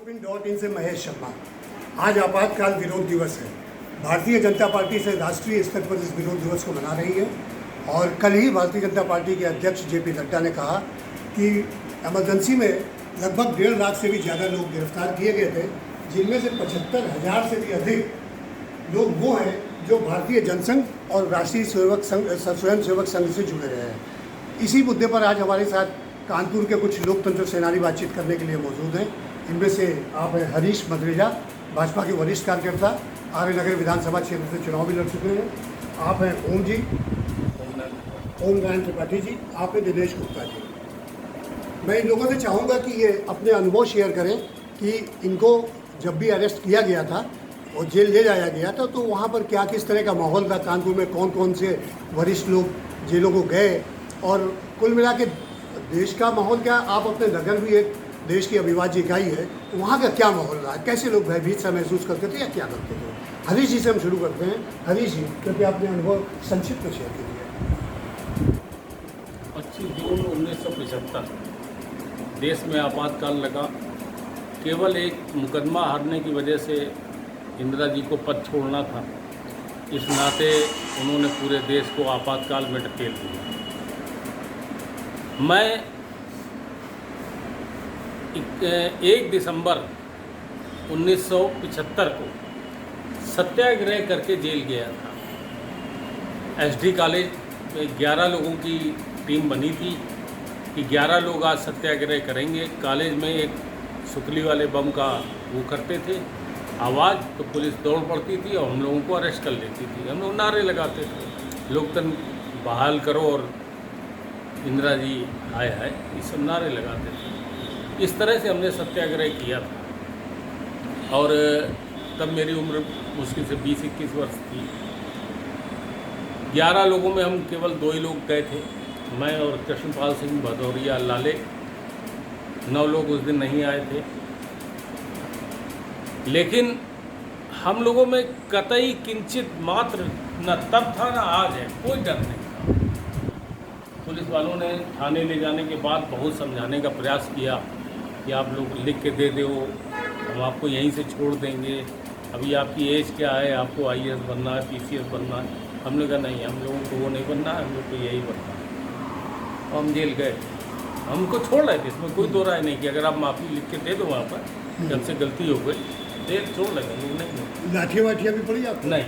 Win.in से महेश शर्मा। आज आपातकाल विरोध दिवस है। भारतीय जनता पार्टी से राष्ट्रीय स्तर पर इस विरोध दिवस को मना रही है और कल ही भारतीय जनता पार्टी के अध्यक्ष जेपी नड्डा ने कहा कि इमरजेंसी में लगभग 1.5 लाख से भी ज़्यादा लोग गिरफ्तार किए गए थे, जिनमें से 75,000 से भी अधिक लोग वो हैं जो भारतीय जनसंघ और राष्ट्रीय स्वयंसेवक संघ से जुड़े रहे हैं। इसी मुद्दे पर आज हमारे साथ कानपुर के कुछ लोकतंत्र सेनानी बातचीत करने के लिए मौजूद हैं। इनमें से आप हैं हरीश मद्रेजा, भाजपा के वरिष्ठ कार्यकर्ता, आर्य नगर विधानसभा क्षेत्र से चुनाव भी लड़ चुके हैं। आप हैं ओम नारायण त्रिपाठी जी, आप हैं दिनेश गुप्ता जी। मैं इन लोगों से चाहूँगा कि ये अपने अनुभव शेयर करें कि इनको जब भी अरेस्ट किया गया था और जेल ले जाया गया था तो वहाँ पर क्या किस तरह का माहौल था, कानपुर में कौन कौन से वरिष्ठ लोग जेलों को गए और कुल मिला के देश का माहौल क्या, आप अपने नगर भी एक देश की अविभाज्य इकाई है, तो वहाँ का क्या माहौल रहा, कैसे लोग भयभीत सा महसूस करते थे या क्या करते थे। हरीश जी से हम शुरू करते हैं। हरीश जी, कृपया अपने अनुभव संक्षिप्त में शेयर कीजिए। 25 जून 1975 देश में आपातकाल लगा। केवल एक मुकदमा हारने की वजह से इंदिरा जी को पद छोड़ना था, इस नाते उन्होंने पूरे देश को आपातकाल में ढकेल दिया। मैं 1 दिसंबर 1975 को सत्याग्रह करके जेल गया था। एसडी कॉलेज में 11 लोगों की टीम बनी थी कि 11 लोग आज सत्याग्रह करेंगे। कॉलेज में एक सुतली वाले बम का वो करते थे आवाज़, तो पुलिस दौड़ पड़ती थी और हम लोगों को अरेस्ट कर लेती थी। हम लोग नारे लगाते थे, लोकतंत्र बहाल करो और इंदिरा जी आए है, ये सब नारे लगाते थे। इस तरह से हमने सत्याग्रह किया था और तब मेरी उम्र मुश्किल से 20-21 वर्ष थी। 11 लोगों में हम केवल 2 ही लोग गए थे, मैं और कृष्णपाल सिंह भदौरिया लाले। 9 लोग उस दिन नहीं आए थे, लेकिन हम लोगों में कतई किंचित मात्र न तब था न आज है, कोई डर नहीं था। पुलिस वालों ने थाने ले जाने के बाद बहुत समझाने का प्रयास किया कि आप लोग लिख के दे दो, हम आपको यहीं से छोड़ देंगे, अभी आपकी एज क्या है, आपको IAS बनना है, PCS बनना है। हम लोग का नहीं, हम लोगों को वो नहीं बनना है, हम लोग को यही बनना है। और हम जेल गए, हमको छोड़ रहे थे, इसमें कोई दो राय नहीं कि अगर आप माफ़ी लिख के दे दो वहाँ पर कि हमसे गलती हो गई, जेल छोड़ लगे लोग। नहीं, लाठियाँ वाठियाँ भी पड़ी आपको? नहीं,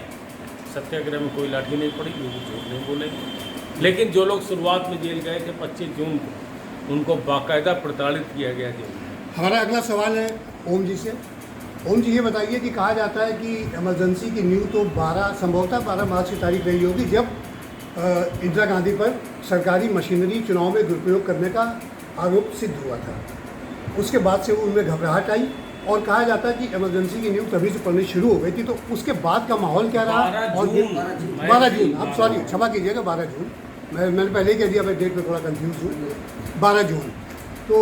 सत्याग्रह में कोई लाठी नहीं पड़ी, लोग झूठ नहीं बोलेंगे। लेकिन जो लोग शुरुआत में जेल गए थे 25 जून को, उनको बाकायदा प्रताड़ित किया गया जेल। हमारा अगला सवाल है ओम जी से। ओम जी, ये बताइए कि कहा जाता है कि इमरजेंसी की नींव तो 12 मार्च की तारीख रही होगी जब इंदिरा गांधी पर सरकारी मशीनरी चुनाव में दुरुपयोग करने का आरोप सिद्ध हुआ था। उसके बाद से वो उनमें घबराहट आई और कहा जाता है कि इमरजेंसी की नींव तभी से पड़नी शुरू हो गई थी। तो उसके बाद का माहौल क्या रहा? 12 जून, आप सॉरी क्षमा कीजिएगा, 12 जून, मैंने पहले ही कह दिया, मैं डेट में थोड़ा कंफ्यूज हूँ। 12 जून। तो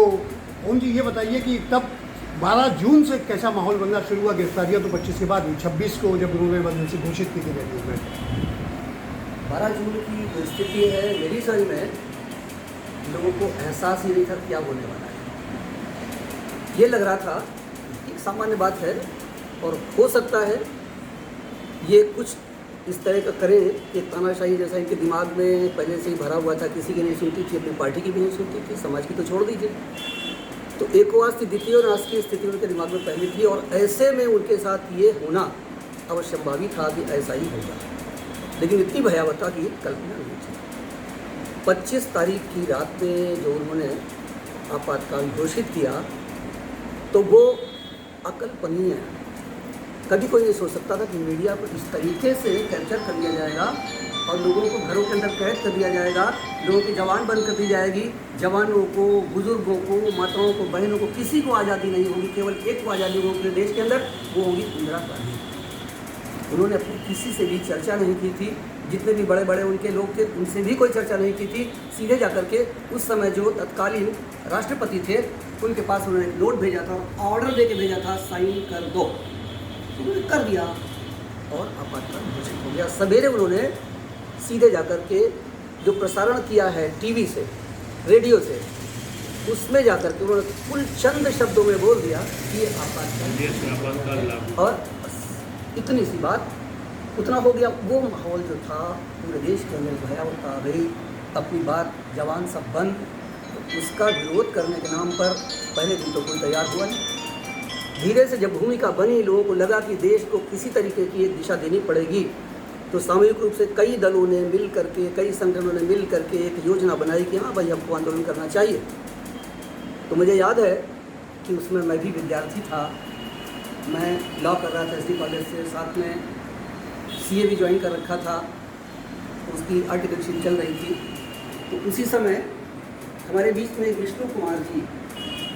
ओम जी, ये बताइए कि तब 12 जून से कैसा माहौल बनना शुरू हुआ? गिरफ्तारियाँ तो 25 के बाद हुई, 26 को जब उन्होंने इमरजेंसी घोषित की थी रेडियो में। 12 जून की स्थिति है, मेरी समझ में लोगों को एहसास ही नहीं था क्या होने वाला है। ये लग रहा था एक सामान्य बात है और हो सकता है ये कुछ इस तरह का करें, एक तानाशाही जैसा इनके दिमाग में पहले से ही भरा हुआ था। किसी की नहीं सुनती थी, अपनी पार्टी की भी नहीं सुनती थी, समाज की तो छोड़ दीजिए। तो एक स्थिति द्वितीय और राष्ट्रीय स्थिति उनके दिमाग में पहले थी और ऐसे में उनके साथ ये होना अवश्यंभावी था कि ऐसा ही होगा, लेकिन इतनी भयावह की कल्पना नहीं थी। 25 तारीख की रात में जो उन्होंने आपातकाल घोषित किया तो वो अकल्पनीय है। कभी कोई नहीं सोच सकता था कि मीडिया को इस तरीके से कैप्चर कर लिया जाएगा और लोगों को घरों के अंदर कैद कर दिया जाएगा, लोगों की जवान बंद कर दी जाएगी, जवानों को, बुजुर्गों को, माताओं को, बहनों को, किसी को आज़ादी नहीं होगी। केवल एक को आज़ादी होगी पूरे देश के अंदर, वो होगी इंदिरा गांधी। उन्होंने अपनी किसी से भी चर्चा नहीं की थी, जितने भी बड़े बड़े उनके लोग थे उनसे भी कोई चर्चा नहीं की थी। सीधे जाकर के उस समय जो तत्कालीन राष्ट्रपति थे उनके पास उन्होंने एक नोट भेजा था और ऑर्डर दे के भेजा था, साइन कर दो। उन्होंने कर दिया और आपातकाल घोषित हो गया। सवेरे उन्होंने सीधे जाकर के जो प्रसारण किया है टीवी से, रेडियो से, उसमें जाकर के उन्होंने कुल चंद शब्दों में बोल दिया कि ये आपातकाल और बस इतनी सी बात, उतना हो गया। वो माहौल जो था पूरे देश के अंदर भयावह आ गई। अपनी बात जवान सब बंद, तो उसका विरोध करने के नाम पर पहले दिन तो कोई तैयार हुआ नहीं। धीरे से जब भूमिका बनी, लोगों को लगा कि देश को किसी तरीके की एक दिशा देनी पड़ेगी, तो सामूहिक रूप से कई दलों ने मिल करके, कई संगठनों ने मिल करके एक योजना बनाई कि हाँ भाई हमको आंदोलन करना चाहिए। तो मुझे याद है कि उसमें मैं भी विद्यार्थी था, मैं लॉ कर रहा था एसडी कॉलेज से, साथ में सीए भी ज्वाइन कर रखा था, उसकी आर्टिकलशिप चल रही थी। तो उसी समय हमारे बीच में विष्णु कुमार जी,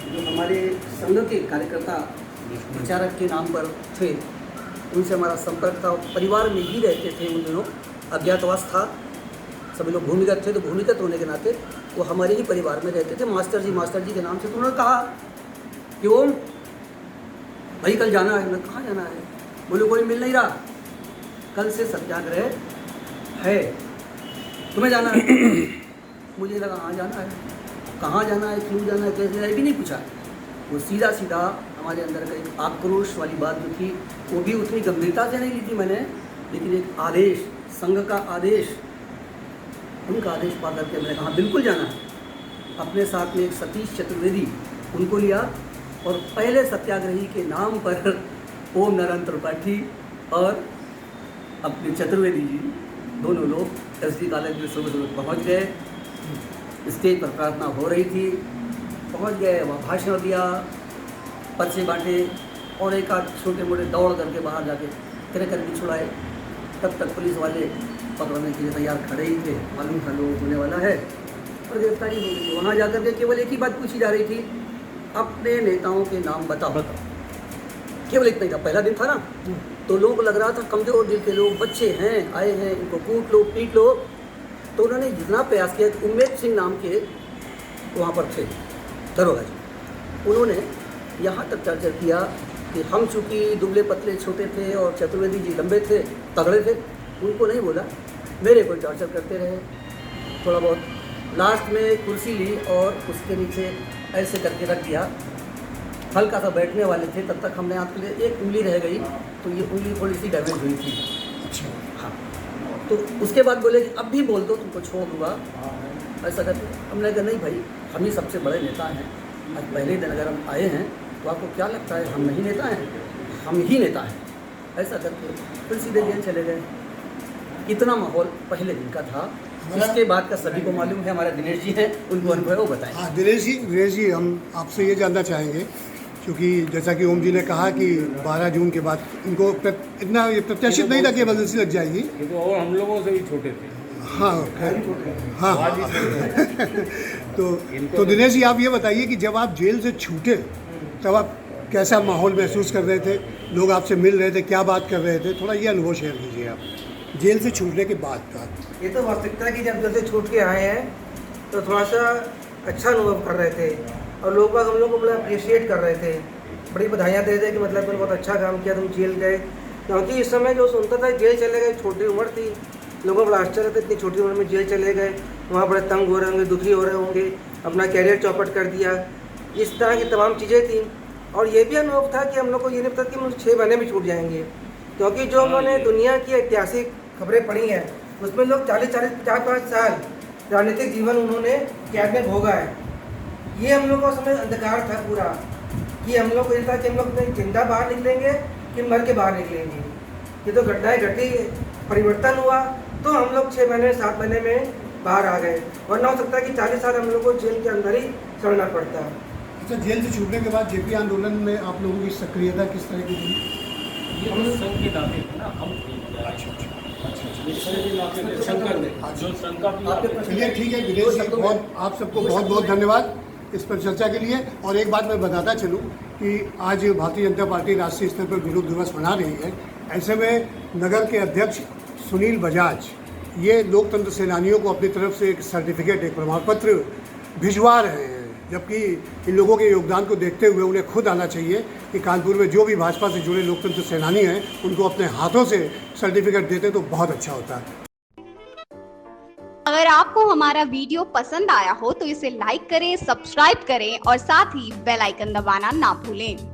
जो हमारे संघ के कार्यकर्ता विचारक के नाम पर थे, उनसे हमारा संपर्क था। परिवार में ही रहते थे उन दिनों, अज्ञातवास था, सभी लोग भूमिगत थे, तो भूमिगत होने के नाते वो हमारे ही परिवार में रहते थे। मास्टर जी के नाम से। तो उन्होंने कहा कि ओम भाई कल जाना है। मैं कहाँ जाना है? बोले कोई मिल नहीं रहा, कल से सत्याग्रह है, तुम्हें जाना है। मुझे लगा हाँ जाना है, कहाँ जाना है, क्यों जाना है, कैसे जाना है, भी नहीं पूछा। वो सीधा सीधा हमारे अंदर का एक आक्रोश वाली बात जो थी, वो भी उतनी गंभीरता से नहीं ली थी मैंने, लेकिन एक आदेश, संघ का आदेश, उनका आदेश पा करके मैंने कहा बिल्कुल जाना है। अपने साथ में एक सतीश चतुर्वेदी, उनको लिया, और पहले सत्याग्रही के नाम पर ओम नारायण त्रिपाठी और अपने चतुर्वेदी जी, दोनों लोग एसडी कॉलेज में सुबह सुबह पहुँच गए। स्टेज पर प्रार्थना हो रही थी, पहुँच गए, वहाँ भाषण दिया, पर्चे बांटे, और एक आध छोटे मोटे दौड़ करके बाहर जाके क्रैकर भी छुड़ाए। तब तक पुलिस वाले पकड़ने के लिए तैयार खड़े ही थे, मालूम था लोग होने वाला है, और गिरफ्तारी हो गई। वहाँ जाकर के केवल एक ही बात पूछी जा रही थी, अपने नेताओं के नाम बताओ, केवल इतना ही था। पहला दिन था ना, तो लोगों को लग रहा था कमजोर दिल के लोग, बच्चे हैं, आए हैं, इनको कूट लो, पीट लो। तो उन्होंने जितना प्रयास किया, उम्मेद सिंह नाम के वहाँ पर थे दरोगा जी, उन्होंने यहाँ तक चर्चा किया कि हम चूँकि दुबले पतले छोटे थे और चतुर्वेदी जी लंबे थे, तगड़े थे, उनको नहीं बोला, मेरे को टॉर्चर करते रहे थोड़ा बहुत। लास्ट में कुर्सी ली और उसके नीचे ऐसे करके रख दिया, हल्का सा बैठने वाले थे, तब तक हमने आपके लिए एक उंगली रह गई, तो ये उंगली थोड़ी सी डैमेज हुई थी। अच्छा, हाँ, तो उसके बाद बोले कि अब भी बोल दो, तुमको छोड़ दूँगा, ऐसा करके। हमने कहा नहीं भाई, हम ही सबसे बड़े नेता हैं, आज पहले दिन अगर हम आए हैं तो आपको क्या लगता है हम नहीं नेता हैं? हम ही नेता हैं, ऐसा करके फिर सीधे जेल चले गए। इतना माहौल पहले दिन का था। इसके बाद का सभी को मालूम है, हमारे दिनेश जी हैं, उनको अनुभव वो बताएं। हाँ दिनेश जी हम आपसे ये जानना चाहेंगे, क्योंकि जैसा कि ओम जी ने कहा कि 12 जून के बाद इनको इतना ये प्रत्याशित नहीं था कि एमरजेंसी लग जाएगी, और हम लोगों से भी छोटे थे। हाँ हाँ तो दिनेश जी आप ये बताइए कि जब आप जेल से छूटे तब आप कैसा माहौल महसूस कर रहे थे, लोग आपसे मिल रहे थे, क्या बात कर रहे थे, थोड़ा ये अनुभव शेयर कीजिए आप जेल से छूटने के बाद का। ये तो वास्तविकता है कि जब जेल से छूट के आए हैं तो थोड़ा सा अच्छा अनुभव कर रहे थे, और लोग बाग हम लोग को बड़ा अप्रिशिएट कर रहे थे, बड़ी बधाइयाँ दे रहे थे कि मतलब तुमने बहुत अच्छा काम किया, तुम जेल गए। क्योंकि इस समय जो सुनता था जेल चले गए, छोटी उम्र थी, लोगों को बड़ा आश्चर्य था इतनी छोटी उम्र में जेल चले गए, वहाँ बड़े तंग हो रहे होंगे, दुखी हो रहे होंगे, अपना कैरियर चौपट कर दिया, इस तरह की तमाम चीज़ें थी। और ये भी अनुभव था कि हम लोग को ये नहीं पता कि हम 6 महीने में छूट जाएंगे, क्योंकि जो उन्होंने दुनिया की ऐतिहासिक खबरें पढ़ी हैं उसमें लोग 40-50 साल राजनीतिक जीवन उन्होंने कैद में भोगा है। ये हम लोग का समय अंधकार था पूरा, कि हम लोग को ये था कि हम लोग जिंदा बाहर निकलेंगे कि मर के बाहर निकलेंगे। ये तो घटनाएं घटी, परिवर्तन हुआ, तो हम लोग 6 महीने 7 महीने में बाहर आ गए, वरना हो सकता है कि 40 साल हम लोग को जेल के अंदर ही सड़ना पड़ता। अच्छा, जेल से छूटने के बाद जेपी आंदोलन में आप लोगों की सक्रियता किस तरह की थी? ये हम संघ के नाते थे ना, हम चलिए ठीक है दिनेश जी, बहुत आप सबको बहुत बहुत धन्यवाद इस पर चर्चा के लिए। और एक बात मैं बताता चलूँ कि आज भारतीय जनता पार्टी राष्ट्रीय स्तर पर विरोध दिवस मना रही है। ऐसे में नगर के अध्यक्ष सुनील बजाज ये लोकतंत्र सेनानियों को अपनी तरफ से एक सर्टिफिकेट, एक प्रमाण पत्र भिजवा रहे हैं, जबकि इन लोगों के योगदान को देखते हुए उन्हें खुद आना चाहिए कि कानपुर में जो भी भाजपा से जुड़े लोकतंत्र सेनानी हैं उनको अपने हाथों से सर्टिफिकेट देते तो बहुत अच्छा होता है। अगर आपको आपको हमारा वीडियो पसंद आया हो तो इसे लाइक करें, सब्सक्राइब करें और साथ ही बेल आइकन दबाना ना भूलें।